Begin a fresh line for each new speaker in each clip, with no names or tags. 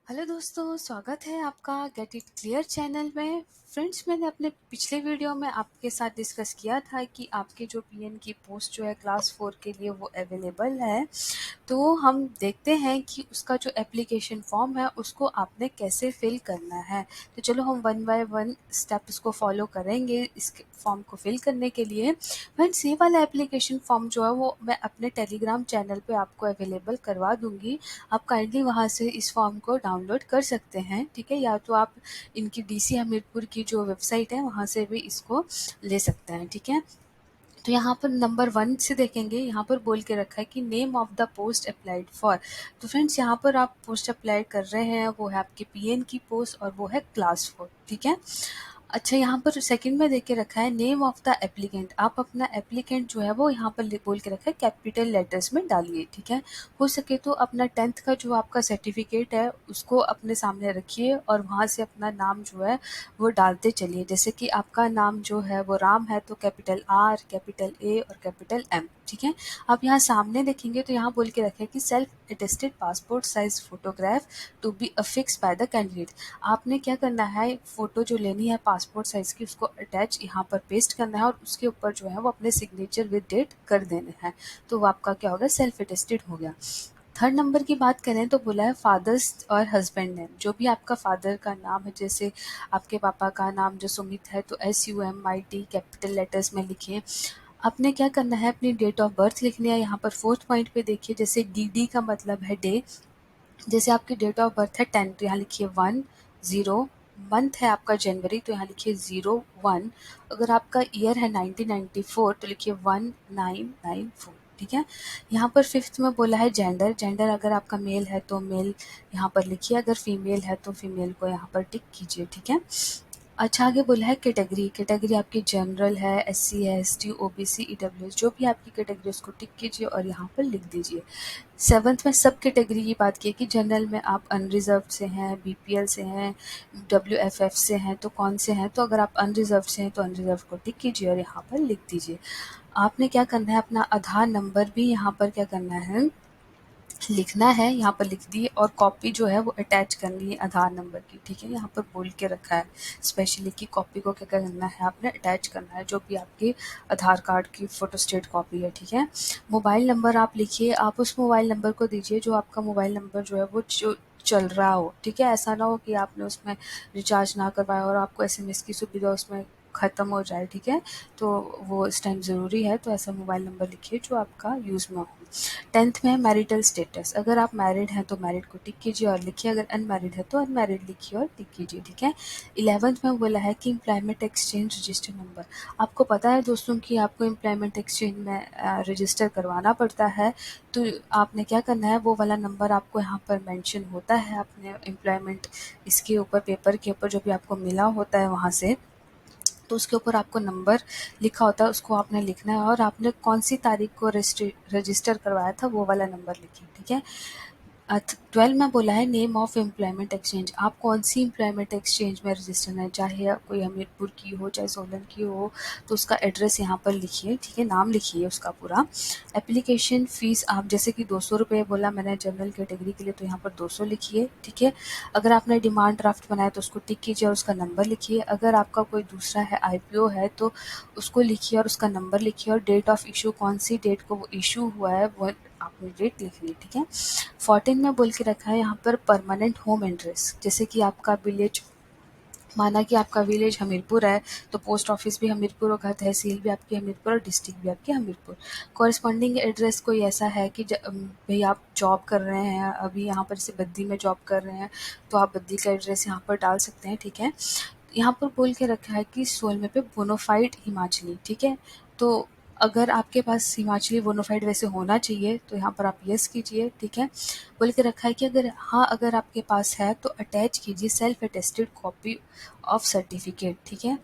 Hello दोस्तों, स्वागत है आपका गेट इट क्लियर चैनल में। फ्रेंड्स, मैंने अपने पिछले वीडियो में आपके साथ डिस्कस किया था कि आपके जो पीएन की पोस्ट जो है क्लास 4 के लिए वो अवेलेबल है। तो हम देखते हैं कि उसका जो एप्लीकेशन फॉर्म है उसको आपने कैसे फिल करना है। तो चलो हम वन बाय वन स्टेप इसको फॉलो करेंगे इस फॉर्म को फिल करने के लिए। फ्रेंड्स, ये वाला एप्लीकेशन फॉर्म जो है वो मैं अपने टेलीग्राम चैनल पे आपको अवेलेबल करवा दूंगी। आप काइंडली वहाँ से इस फॉर्म को डाउनलोड कर सकते हैं, ठीक है। या तो आप इनकी डीसी हमीरपुर की जो वेबसाइट है वहाँ से भी इसको ले सकते हैं, ठीक है। तो यहाँ पर नंबर 1 से देखेंगे, यहाँ पर बोल के रखा है कि name of the post applied for. तो फ्रेंड्स, यहाँ पर आप पोस्ट अप्लाई कर रहे हैं वो है आपके पीएन की पोस्ट और वो है क्लास 4, ठीक है। अच्छा, यहाँ पर सेकंड में देख के रखा है नेम ऑफ द एप्लीकेंट। आप अपना एप्लीकेंट जो है वो यहाँ पर बोल के रखा है कैपिटल लेटर्स में डालिए, ठीक है। हो सके तो अपना 10th का जो आपका सर्टिफिकेट है उसको अपने सामने रखिए और वहाँ से अपना नाम जो है वो डालते चलिए। जैसे कि आपका नाम जो है वो राम है तो कैपिटल आर, कैपिटल ए और कैपिटल एम, ठीक है। आप यहाँ सामने देखेंगे तो यहाँ बोल के रखे कि self attested passport size photograph to be affix by the candidate. आपने क्या करना है, फोटो जो लेनी है पासपोर्ट साइज की उसको अटैच यहाँ पर पेस्ट करना है और उसके ऊपर जो है वो अपने सिग्नेचर विद डेट कर देने हैं। तो वो आपका क्या हो गया, सेल्फ अटेस्टेड हो गया। थर्ड नंबर की बात करें तो बोला है फादर्स और हस्बैंड नेम। जो भी आपका फादर का नाम है, जैसे आपके पापा का नाम जो सुमित है तो SUMIT कैपिटल लेटर्स में लिखिए। आपने क्या करना है, अपनी डेट ऑफ बर्थ लिखनी है। यहाँ पर फोर्थ पॉइंट पे देखिए, जैसे DD का मतलब है डे। जैसे आपकी डेट ऑफ बर्थ है 10 तो यहाँ लिखिए 10। मंथ है आपका जनवरी तो यहाँ लिखिए 01। अगर आपका ईयर है 1994 तो लिखिए 1994, ठीक है। यहाँ पर फिफ्थ में बोला है जेंडर। जेंडर अगर आपका मेल है तो मेल यहाँ पर लिखिए, अगर फीमेल है तो फीमेल को यहाँ पर टिक कीजिए, ठीक है। अच्छा, आगे बोला है कैटेगरी। कैटेगरी आपकी जनरल है, SC है, ST, OBC, EWS, जो भी आपकी कैटेगरी उसको टिक कीजिए और यहाँ पर लिख दीजिए। सेवन्थ में सब कैटेगरी की बात की है कि जनरल में आप अनरिजर्व से हैं, BPL से हैं, WFF से हैं, तो कौन से हैं। तो अगर आप अनरिजर्व से हैं तो अनरिजर्व को टिक कीजिए और यहाँ पर लिख दीजिए। आपने क्या करना है, अपना आधार नंबर भी यहाँ पर क्या करना है, लिखना है। यहाँ पर लिख दिए और कॉपी जो है वो अटैच करनी है आधार नंबर की, ठीक है। यहाँ पर बोल के रखा है स्पेशली कि कॉपी को क्या करना है, आपने अटैच करना है जो भी आपकी आधार कार्ड की फोटोस्टेट कॉपी है, ठीक है। मोबाइल नंबर आप लिखिए, आप उस मोबाइल नंबर को दीजिए जो आपका मोबाइल नंबर जो है वो जो चल रहा हो, ठीक है। ऐसा ना हो कि आपने उसमें रिचार्ज ना करवाया और आपको SMS की सुविधा उसमें ख़त्म हो जाए, ठीक है। तो वो इस टाइम ज़रूरी है, तो ऐसा मोबाइल नंबर लिखिए जो आपका यूज़ में हो। 10th में है मैरिटल स्टेटस। अगर आप मैरिड हैं तो मैरिड को टिक कीजिए और लिखिए, अगर अनमैरिड है तो अनमैरिड लिखिए और टिक कीजिए, ठीक है। 11th में बोला है कि एम्प्लॉयमेंट एक्सचेंज रजिस्टर नंबर। आपको पता है दोस्तों कि आपको एम्प्लॉयमेंट एक्सचेंज में रजिस्टर करवाना पड़ता है। तो आपने क्या करना है, वो वाला नंबर आपको यहाँ पर मेंशन होता है अपने एम्प्लॉयमेंट इसके ऊपर, पेपर के ऊपर जो भी आपको मिला होता है वहाँ से। तो उसके ऊपर आपको नंबर लिखा होता है, उसको आपने लिखना है और आपने कौन सी तारीख को रजिस्टर करवाया था वो वाला नंबर लिखिए, ठीक है। 12 में बोला है नेम ऑफ एम्प्लॉयमेंट एक्सचेंज। आप कौन सी एम्प्लॉयमेंट एक्सचेंज में रजिस्टर है, चाहे कोई हमीरपुर की हो चाहे सोलन की हो, तो उसका एड्रेस यहाँ पर लिखिए, ठीक है। नाम लिखिए उसका पूरा। एप्लीकेशन फ़ीस आप जैसे कि 200 रुपये बोला मैंने जनरल कैटेगरी के लिए, तो यहाँ पर 200 लिखिए, ठीक है। अगर आपने डिमांड ड्राफ्ट बनाया तो उसको टिक कीजिए और उसका नंबर लिखिए। अगर आपका कोई दूसरा है IPO है तो उसको लिखिए और उसका नंबर लिखिए और डेट ऑफ इशू कौन सी डेट को वो इशू हुआ है वो आपने डेट लिख ली, ठीक है। 14 में बोल के रखा है यहाँ पर परमानेंट होम एड्रेस। जैसे कि आपका विलेज, माना कि आपका विलेज हमीरपुर है तो पोस्ट ऑफिस भी हमीरपुर होगा, तहसील भी आपकी हमीरपुर और डिस्ट्रिक्ट भी आपकी हमीरपुर। कॉरस्पॉन्डिंग एड्रेस कोई ऐसा है कि भाई आप जॉब कर रहे हैं अभी यहाँ पर, जैसे बद्दी में जॉब कर रहे हैं तो आप बद्दी का एड्रेस यहाँ पर डाल सकते हैं, ठीक है। यहाँ पर बोल के रखा है कि सोलमे पे बोनाफाइड हिमाचली, ठीक है। तो अगर आपके पास हिमाचली बोनाफाइड वैसे होना चाहिए तो यहाँ पर आप यस कीजिए, ठीक है। बोल के रखा है कि अगर हाँ अगर आपके पास है तो अटैच कीजिए self attested copy of certificate, ठीक है।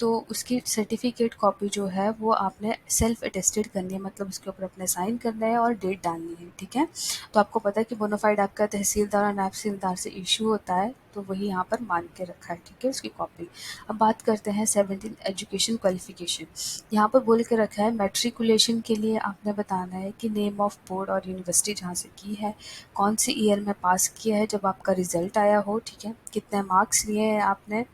तो उसकी सर्टिफिकेट कॉपी जो है वो आपने सेल्फ अटेस्टेड करनी है, मतलब उसके ऊपर अपने साइन करना है और डेट डालनी है, ठीक है। तो आपको पता है कि बोनाफाइड आपका तहसीलदार और नायब तहसीलदार से इशू होता है, तो वही यहाँ पर मान के रखा है, ठीक है, उसकी कॉपी। अब बात करते हैं 17 एजुकेशन क्वालिफिकेशन। यहाँ पर बोल के रखा है मैट्रिकुलेशन के लिए आपने बताना है कि नेम ऑफ बोर्ड और यूनिवर्सिटी जहाँ से की है, कौन सी ईयर में पास किया है जब आपका रिजल्ट आया हो, ठीक है, कितने मार्क्स लिए हैं आपने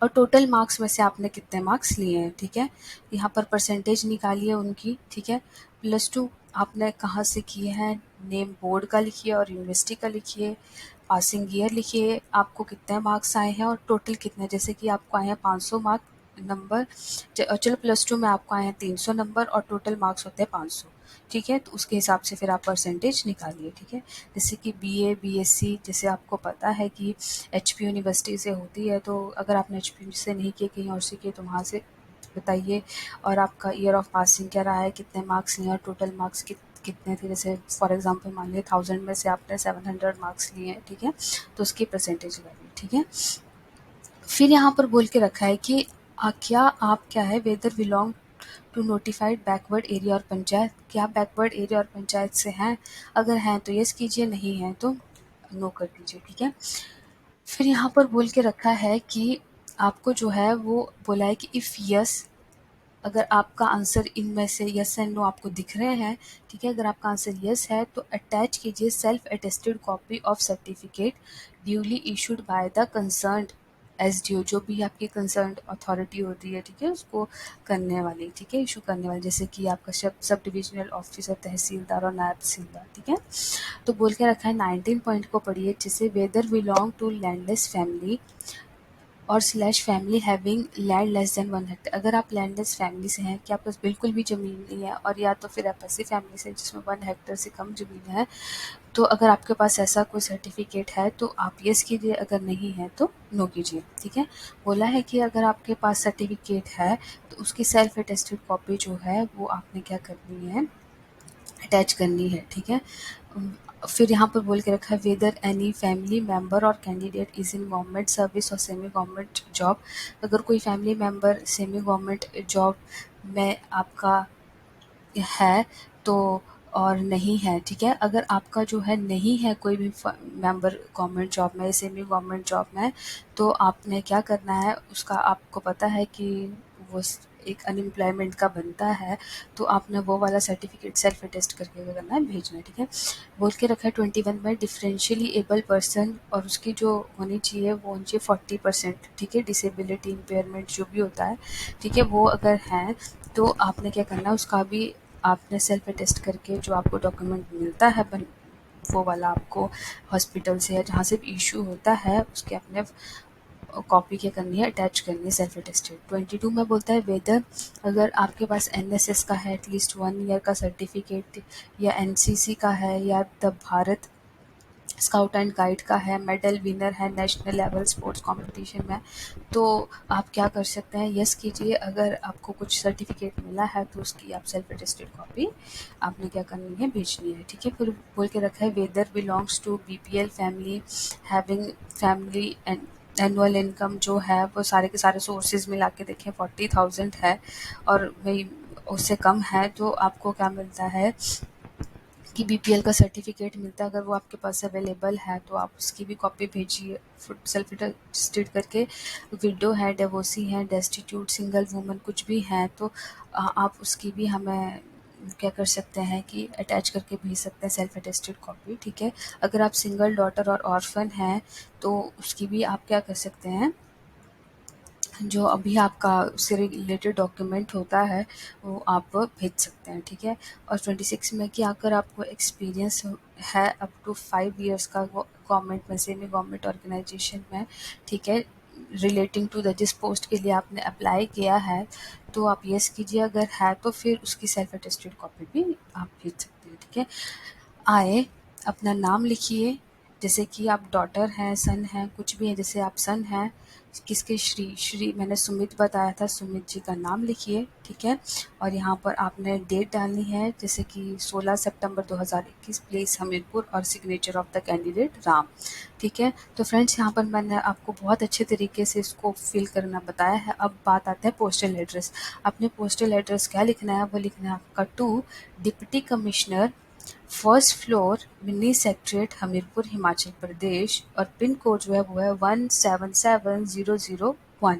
और टोटल मार्क्स में से आपने कितने मार्क्स लिए हैं, ठीक है। यहाँ पर परसेंटेज निकालिए उनकी, ठीक है। +2 आपने कहाँ से किए हैं, नेम बोर्ड का लिखिए और यूनिवर्सिटी का लिखिए, पासिंग ईयर लिखिए, आपको कितने मार्क्स आए हैं और टोटल कितने, जैसे कि आपको आए हैं 500 मार्क नंबर, चलो +2 में आपको आए हैं 300 नंबर और टोटल मार्क्स होते हैं 500, ठीक है। तो उसके हिसाब से फिर आप परसेंटेज निकालिए, ठीक है। जैसे कि बीए, बीएससी, जैसे आपको पता है कि एचपी यूनिवर्सिटी से होती है, तो अगर आपने एचपी से नहीं किए, कहीं और से किए, तो वहाँ से बताइए। और आपका ईयर ऑफ पासिंग क्या रहा है, कितने मार्क्स लिए और टोटल मार्क्स कितने थे, जैसे फॉर एग्जांपल मान लीजिए 1000 में से आपने 700 मार्क्स लिए हैं, ठीक है, तो उसकी परसेंटेज लगाइए, ठीक है। फिर यहाँ पर बोल के रखा है कि क्या आप क्या है, whether belong to notified backward area or panchayat, क्या आप बैकवर्ड एरिया और पंचायत से हैं, अगर हैं तो यस कीजिए, नहीं है तो नो कर दीजिए, ठीक है। फिर यहाँ पर बोल के रखा है कि आपको जो है वो बोला है कि इफ़ यस, अगर आपका आंसर इनमें से यस एंड नो आपको दिख रहे हैं, ठीक है, अगर आपका आंसर यस है तो अटैच कीजिए self attested copy of certificate duly issued by the concerned SDO, जो भी आपकी कंसर्न्ड अथॉरिटी होती है, ठीक है, उसको करने वाली, ठीक है, इशू करने वाली, जैसे कि आपका सब डिविजनल ऑफिसर, तहसीलदार और नायब तहसीलदार, ठीक है। तो बोल के रखा है 19 पॉइंट को पढ़िए अच्छे से। Whether belong to landless family और slash family having land less than 1 hectare, अगर आप लैंडलेस फैमिली से हैं कि आपके पास बिल्कुल भी ज़मीन नहीं है, और या तो फिर आप ऐसी फैमिली से जिसमें 1 हेक्टेयर से कम ज़मीन है, तो अगर आपके पास ऐसा कोई सर्टिफिकेट है तो आप येस कीजिए, अगर नहीं है तो नो कीजिए, ठीक है। बोला है कि अगर आपके पास सर्टिफिकेट है तो उसकी सेल्फ अटेस्टेड कॉपी जो है वो आपने क्या करनी है, अटैच करनी है, ठीक है। फिर यहाँ पर बोल के रखा है वेदर एनी फैमिली मेंबर और candidate is in government service और सेमी गवर्नमेंट जॉब, अगर कोई family member semi government job में आपका है तो, और नहीं है, ठीक है, अगर आपका जो है नहीं है कोई भी मेंबर गवर्नमेंट जॉब में, सेमी गवर्नमेंट जॉब में, तो आपने क्या करना है, उसका आपको पता है कि वो एक अनएम्प्लॉयमेंट का बनता है, तो आपने वो वाला सर्टिफिकेट सेल्फ अटेस्ट करके क्या करना है, भेजना है, ठीक है। बोल के रखा है 21 में डिफरेंशियली एबल पर्सन, और उसकी जो होनी चाहिए वो होनी चाहिए 40%, ठीक है, डिसेबिलिटी इम्पेयरमेंट जो भी होता है, ठीक है, वो अगर है तो आपने क्या करना है, उसका भी आपने सेल्फ अटेस्ट करके जो आपको डॉक्यूमेंट मिलता है वो वाला आपको हॉस्पिटल से या जहाँ से भी इशू होता है उसके अपने कॉपी क्या करनी है, अटैच करनी है सेल्फ अटेस्टेड। 22 में बोलता है वेदर, अगर आपके पास एनएसएस का है एटलीस्ट 1 ईयर का सर्टिफिकेट, या एनसीसी का है, या the Bharat scout and guide का है, मेडल विनर है नेशनल लेवल स्पोर्ट्स कंपटीशन में, तो आप क्या कर सकते हैं, यस कीजिए, अगर आपको कुछ सर्टिफिकेट मिला है तो उसकी आप सेल्फ अटेस्टेड कॉपी आपने क्या करनी है, भेजनी है, ठीक है। फिर बोल के रखा है whether belongs to BPL family having family and annual income जो है वो सारे के सारे सोर्सेज मिला के देखें 40,000 है और वही उससे कम है, तो आपको क्या मिलता है कि बीपीएल का सर्टिफिकेट मिलता है, अगर वो आपके पास अवेलेबल है तो आप उसकी भी कॉपी भेजिए सेल्फ अटेस्टेड करके। विडो है, डिवोर्सी है, डेस्टिट्यूट, सिंगल वुमन कुछ भी हैं तो आप उसकी भी हमें क्या कर सकते हैं कि अटैच करके भेज सकते हैं सेल्फ अटेस्टेड कॉपी, ठीक है। अगर आप सिंगल डॉटर और ऑर्फन हैं तो उसकी भी आप क्या कर सकते हैं, जो अभी आपका उससे रिलेटेड डॉक्यूमेंट होता है वो आप भेज सकते हैं, ठीक है। और 26 में कि अगर आपको एक्सपीरियंस है अप टू 5 इयर्स का गवर्नमेंट में, सेमी गवर्नमेंट ऑर्गेनाइजेशन में, ठीक है, रिलेटिंग टू द जिस पोस्ट के लिए आपने अप्लाई किया है, तो आप यस कीजिए, अगर है तो फिर उसकी सेल्फ अटेस्टेड कॉपी भी आप भेज सकते हैं, ठीक है। आए, अपना नाम लिखिए, जैसे कि आप डॉटर हैं, सन हैं, कुछ भी है, जैसे आप सन हैं, किसके, श्री मैंने सुमित बताया था, सुमित जी का नाम लिखिए, ठीक है। और यहाँ पर आपने डेट डालनी है, जैसे कि 16 सितंबर 2021, प्लेस हमीरपुर और signature of the candidate Ram, ठीक है। तो फ्रेंड्स यहाँ पर मैंने आपको बहुत अच्छे तरीके से इसको फिल करना बताया है। अब बात आता है पोस्टल एड्रेस। अपने पोस्टल एड्रेस क्या लिखना है, वो लिखना है आपका to deputy commissioner, first floor, mini secretariat, Hamirpur, Himachal Pradesh, और पिन कोड जो है वो है 177001।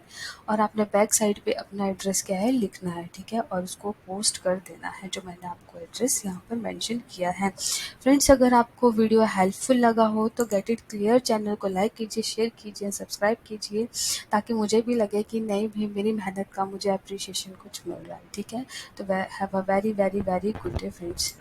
और आपने बैक साइड पे अपना एड्रेस क्या है लिखना है, ठीक है, और उसको पोस्ट कर देना है, जो मैंने आपको एड्रेस यहाँ पर मेंशन किया है। फ्रेंड्स, अगर आपको वीडियो हेल्पफुल लगा हो तो गेट इट क्लियर चैनल को लाइक कीजिए, शेयर कीजिए, सब्सक्राइब कीजिए, ताकि मुझे भी लगे कि नहीं भी मेरी मेहनत का मुझे अप्रिशिएशन कुछ मिल रहा है, ठीक है। तो have a very very very good day friends.